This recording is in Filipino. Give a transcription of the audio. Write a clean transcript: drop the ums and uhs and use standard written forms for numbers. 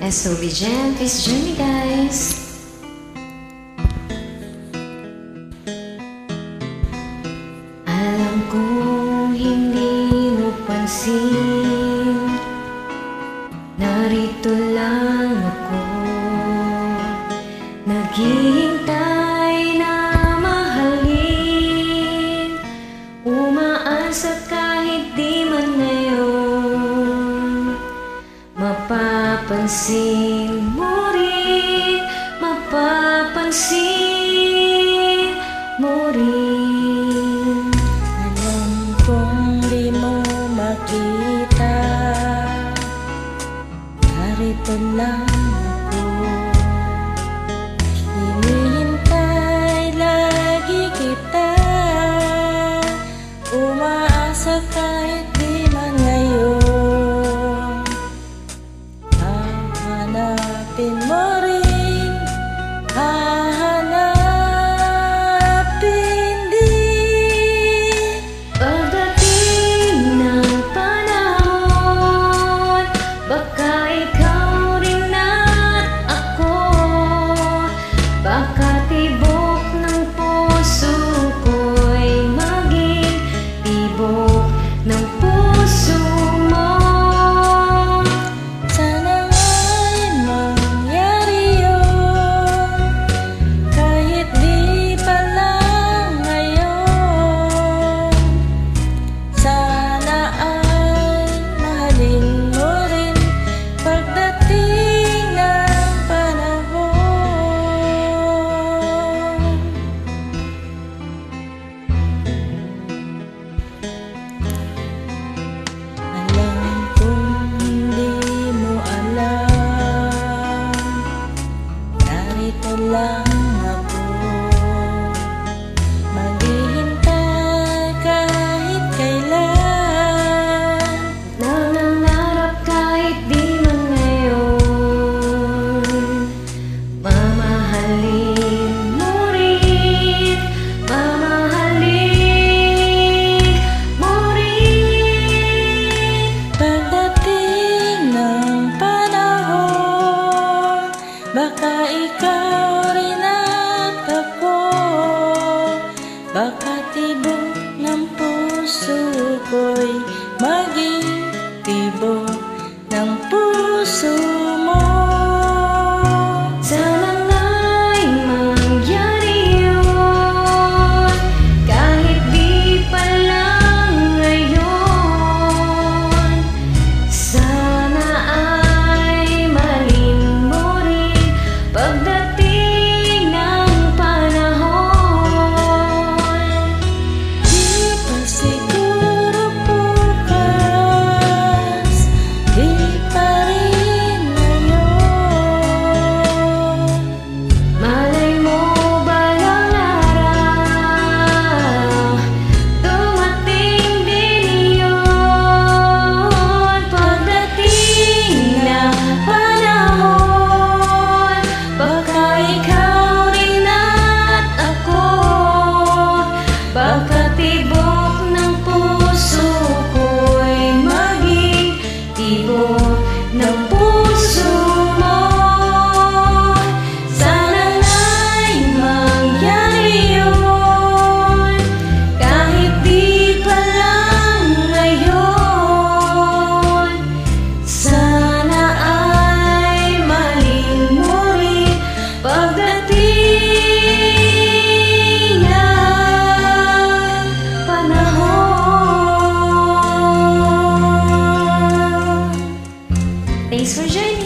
SOB Jam, please join me guys. Alam kong hindi mo pansin, narito lang ako, naghihintay na mahalin, umaasa kahit di man ngayon. Mapapansin mo rin, mapapansin mo rin. Alam kong di mo makita, narito lang ako, hinihintay lagi kita, umaasa kahit di man ngayon. Hahanapin mo rin, hahanapin din. Pagdating ng panahon, baka ikaw rin at ako, baka tibok ng puso ko'y maging tibok ng puso mo. Sana nga'y mangyari yun, kahit di pa lang ngayon. Sana ay mahalin mo rin pagdating ng panahon. Alam kong hindi mo alam, narito lang ako, maghihintay kahit kailan. Nangangarap kahit di man ngayon, mamahalin mo rin, mamahalin mo rin. Pagdating ng panahon, baka ikaw rin at ako, baka tibok ng puso ko'y maging tibok ng puso mo. Sana nga'y mangyari yun, kahit di pa lang ngayon. Sana ay mahalin mo rin pagdating ng panahon. Di pa siguro bukas, di pa rin ngayon. Malay mo balang araw, dumating din yun. Pagdating ng panahon, baka ikaw rin at ako, baka tibok ng puso ko'y maging tibok ng puso mo. Sana nga'y mangyari yun, kahit di pa lang ngayon. Sana ay mahalin mo rin pagdating ng panahon. Thanks for joining.